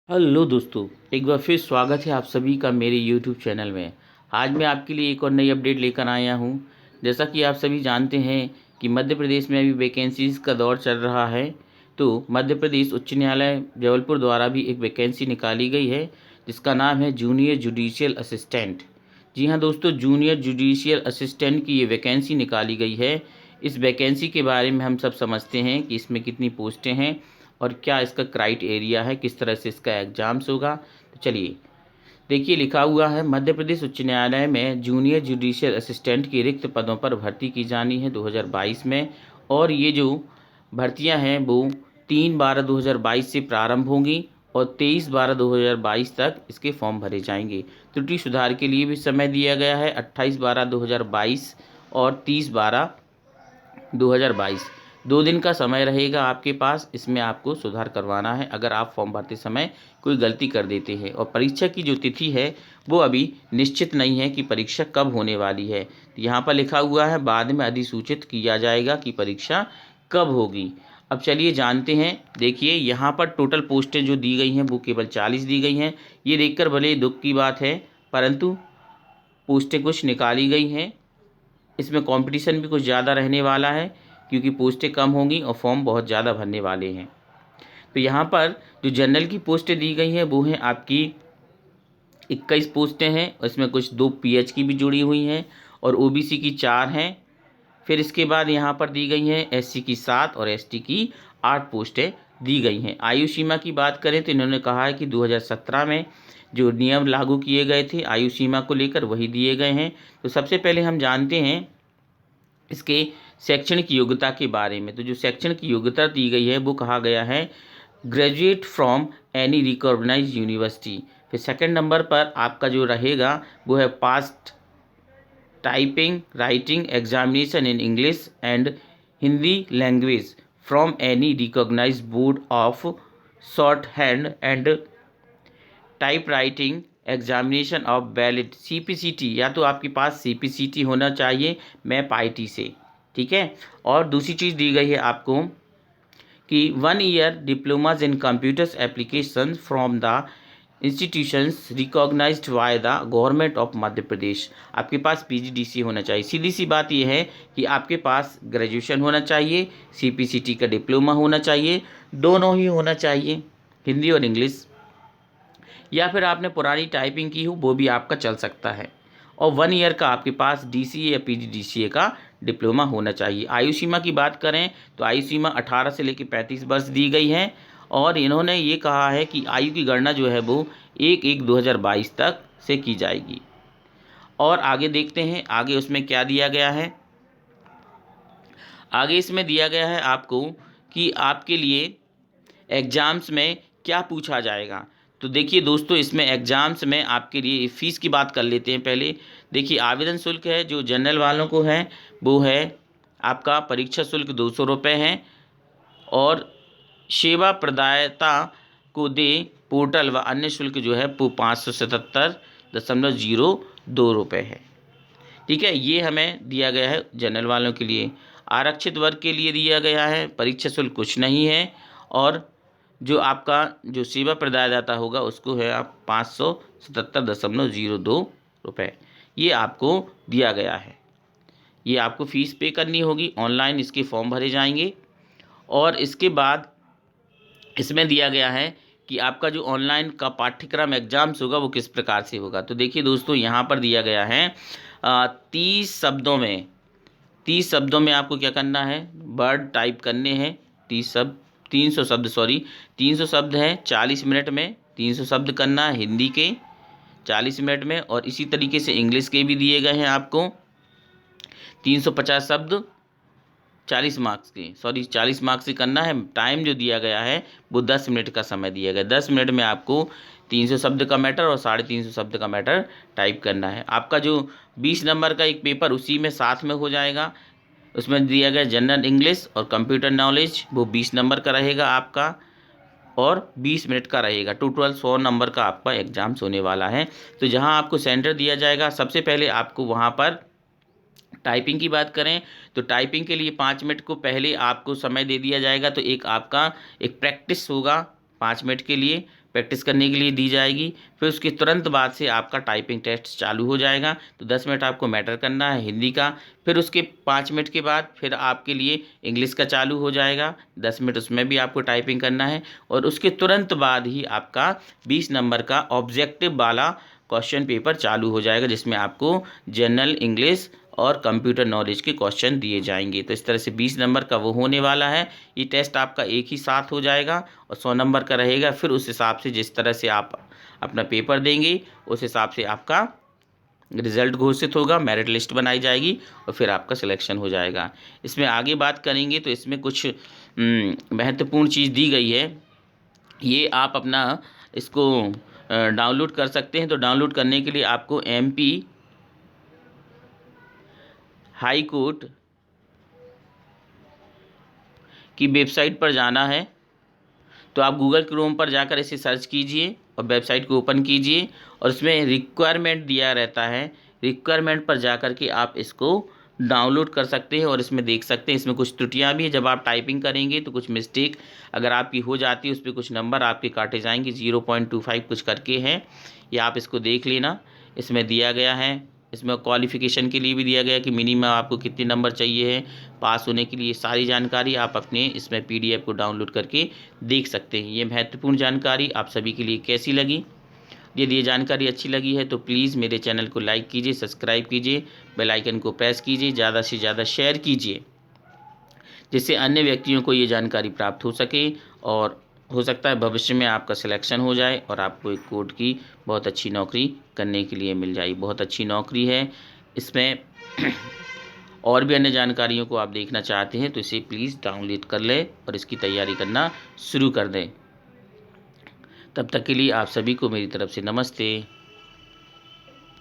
Hello दोस्तों, एक बार फिर स्वागत है आप सभी का मेरे यूट्यूब चैनल में। आज मैं आपके लिए एक और नई अपडेट लेकर आया हूं। जैसा कि आप सभी जानते हैं कि मध्य प्रदेश में अभी वैकेंसीज़ का दौर चल रहा है। तो मध्य प्रदेश उच्च न्यायालय जबलपुर द्वारा भी एक वैकेंसी निकाली गई है जिसका नाम है जूनियर जुडिशियल असिस्टेंट। जी हाँ दोस्तों, जूनियर जुडिशियल असिस्टेंट की ये वैकेंसी निकाली गई है। इस वैकेंसी के बारे में हम सब समझते हैं कि इसमें कितनी पोस्टें हैं और क्या इसका क्राइटेरिया है, किस तरह से इसका एग्ज़ाम्स होगा। तो चलिए देखिए, लिखा हुआ है मध्य प्रदेश उच्च न्यायालय में जूनियर जुडिशियल असिस्टेंट के रिक्त पदों पर भर्ती की जानी है 2022 में। और ये जो भर्तियां हैं वो 3/12/2022 से प्रारंभ होंगी और 23/12/2022 तक इसके फॉर्म भरे जाएंगे। त्रुटि सुधार के लिए भी समय दिया गया है 28/12/2022 और 30/12/2022। 2 दिन का समय रहेगा आपके पास, इसमें आपको सुधार करवाना है अगर आप फॉर्म भरते समय कोई गलती कर देते हैं। और परीक्षा की जो तिथि है वो अभी निश्चित नहीं है कि परीक्षा कब होने वाली है। तो यहाँ पर लिखा हुआ है बाद में अधिसूचित किया जाएगा कि परीक्षा कब होगी। अब चलिए जानते हैं। देखिए यहाँ पर टोटल पोस्टें जो दी गई हैं वो केवल 40 दी गई हैं। ये देखकर भले दुख की बात है, परंतु पोस्टें कुछ निकाली गई हैं। इसमें कंपटीशन भी कुछ ज़्यादा रहने वाला है क्योंकि पोस्टें कम होंगी और फॉर्म बहुत ज़्यादा भरने वाले हैं। तो यहाँ पर जो जनरल की पोस्टें दी गई हैं वो हैं आपकी 21 पोस्टें हैं। इसमें कुछ 2 पीएच की भी जुड़ी हुई हैं और ओबीसी की 4 हैं। फिर इसके बाद यहाँ पर दी गई हैं एससी की 7 और एसटी की 8 पोस्टें दी गई हैं। आयु सीमा की बात करें तो इन्होंने कहा है कि 2017 में जो नियम लागू किए गए थे आयु सीमा को लेकर वही दिए गए हैं। तो सबसे पहले हम जानते हैं इसके शैक्षणिक योग्यता के बारे में। तो जो शैक्षणिक योग्यता दी गई है वो कहा गया है graduate from any recognised university. फिर सेकंड नंबर पर आपका जो रहेगा वो है passed typing writing examination in English and Hindi language from any recognised board of shorthand and typewriting examination of valid CPCT. या तो आपके पास सीपीसीटी होना चाहिए मैप आईटी से, ठीक है। और दूसरी चीज़ दी गई है आपको कि 1 year diplomas in computers application from the institutions recognised by the government of Madhya Pradesh. आपके पास पीजीडीसी होना चाहिए। सीधी सी बात यह है कि आपके पास ग्रेजुएशन होना चाहिए, सीपीसीटी का डिप्लोमा होना चाहिए, दोनों ही होना चाहिए, हिंदी और इंग्लिश। या फिर आपने पुरानी टाइपिंग की हो वो भी आपका चल सकता है। और 1 ईयर का आपके पास डीसीए या पीजीडीसीए का डिप्लोमा होना चाहिए। आयु सीमा की बात करें तो आयु सीमा 18 से लेकर 35 वर्ष दी गई है। और इन्होंने ये कहा है कि आयु की गणना जो है वो 1/1/2022 तक से की जाएगी। और आगे देखते हैं आगे उसमें क्या दिया गया है। आगे इसमें दिया गया है आपको कि आपके लिए एग्ज़ाम्स में क्या पूछा जाएगा। तो देखिए दोस्तों, इसमें एग्ज़ाम्स में आपके लिए फ़ीस की बात कर लेते हैं पहले। देखिए आवेदन शुल्क है जो जनरल वालों को है वो है आपका परीक्षा शुल्क 200 रुपये है। और सेवा प्रदाता को दे पोर्टल व अन्य शुल्क जो है वो 577.02 रुपये है, ठीक है। ये हमें दिया गया है जनरल वालों के लिए। आरक्षित वर्ग के लिए दिया गया है परीक्षा शुल्क कुछ नहीं है। और जो आपका जो सेवा प्रदायदाता होगा उसको है आप 577.02 रुपये, ये आपको दिया गया है। ये आपको फ़ीस पे करनी होगी, ऑनलाइन इसके फॉर्म भरे जाएंगे। और इसके बाद इसमें दिया गया है कि आपका जो ऑनलाइन का पाठ्यक्रम एग्जाम्स होगा वो किस प्रकार से होगा। तो देखिए दोस्तों, यहाँ पर दिया गया है 30 शब्दों में आपको क्या करना है, वर्ड टाइप करने हैं। 300 शब्द 300 शब्द हैं 40 मिनट में। 300 शब्द करना है हिंदी के 40 मिनट में। और इसी तरीके से इंग्लिश के भी दिए गए हैं आपको 350 शब्द 40 मार्क्स के 40 मार्क्स से करना है। टाइम जो दिया गया है वो 10 मिनट का समय दिया गया। 10 मिनट में आपको 300 शब्द का मैटर और 350 शब्द का मैटर टाइप करना है। आपका जो 20 नंबर का एक पेपर उसी में साथ में हो जाएगा। उसमें दिया गया जनरल इंग्लिश और कंप्यूटर नॉलेज, वो 20 नंबर का रहेगा आपका और 20 मिनट का रहेगा। टोटल 100 नंबर का आपका एग्जाम्स होने वाला है। तो जहां आपको सेंटर दिया जाएगा, सबसे पहले आपको वहां पर टाइपिंग की बात करें तो टाइपिंग के लिए 5 मिनट को पहले आपको समय दे दिया जाएगा। तो एक आपका एक प्रैक्टिस होगा 5 मिनट के लिए प्रैक्टिस करने के लिए दी जाएगी। फिर उसके तुरंत बाद से आपका टाइपिंग टेस्ट चालू हो जाएगा। तो 10 मिनट आपको मैटर करना है हिंदी का। फिर उसके 5 मिनट के बाद फिर आपके लिए इंग्लिश का चालू हो जाएगा, 10 मिनट उसमें भी आपको टाइपिंग करना है। और उसके तुरंत बाद ही आपका 20 नंबर का ऑब्जेक्टिव वाला क्वेश्चन पेपर चालू हो जाएगा, जिसमें आपको जनरल इंग्लिश और कंप्यूटर नॉलेज के क्वेश्चन दिए जाएंगे। तो इस तरह से 20 नंबर का वो होने वाला है। ये टेस्ट आपका एक ही साथ हो जाएगा और 100 नंबर का रहेगा। फिर उस हिसाब से जिस तरह से आप अपना पेपर देंगे उस हिसाब से आपका रिजल्ट घोषित होगा, मेरिट लिस्ट बनाई जाएगी और फिर आपका सिलेक्शन हो जाएगा। इसमें आगे बात करेंगे तो इसमें कुछ महत्वपूर्ण चीज़ दी गई है। ये आप अपना इसको डाउनलोड कर सकते हैं। तो डाउनलोड करने के लिए आपको MP हाई कोर्ट की वेबसाइट पर जाना है। तो आप गूगल क्रोम पर जाकर इसे सर्च कीजिए और वेबसाइट को ओपन कीजिए और इसमें रिक्वायरमेंट दिया रहता है। रिक्वायरमेंट पर जाकर के आप इसको डाउनलोड कर सकते हैं और इसमें देख सकते हैं। इसमें कुछ त्रुटियां भी है, जब आप टाइपिंग करेंगे तो कुछ मिस्टेक अगर आपकी हो जाती है उस पर कुछ नंबर आपके काटे जाएंगे, 0.25 कुछ करके हैं। ये आप इसको देख लेना, इसमें दिया गया है। इसमें क्वालिफ़िकेशन के लिए भी दिया गया है कि मिनिमम आपको कितने नंबर चाहिए है पास होने के लिए। सारी जानकारी आप अपने इसमें PDF को डाउनलोड करके देख सकते हैं। ये महत्वपूर्ण जानकारी आप सभी के लिए कैसी लगी? यदि ये जानकारी अच्छी लगी है तो प्लीज़ मेरे चैनल को लाइक कीजिए, सब्सक्राइब कीजिए, बेल आइकन को प्रेस कीजिए, ज़्यादा से ज़्यादा शेयर कीजिए, जिससे अन्य व्यक्तियों को ये जानकारी प्राप्त हो सके और हो सकता है भविष्य में आपका सिलेक्शन हो जाए और आपको एक कोर्ट की बहुत अच्छी नौकरी करने के लिए मिल जाए। बहुत अच्छी नौकरी है। इसमें और भी अन्य जानकारियों को आप देखना चाहते हैं तो इसे प्लीज़ डाउनलोड कर लें और इसकी तैयारी करना शुरू कर दें। तब तक के लिए आप सभी को मेरी तरफ से नमस्ते।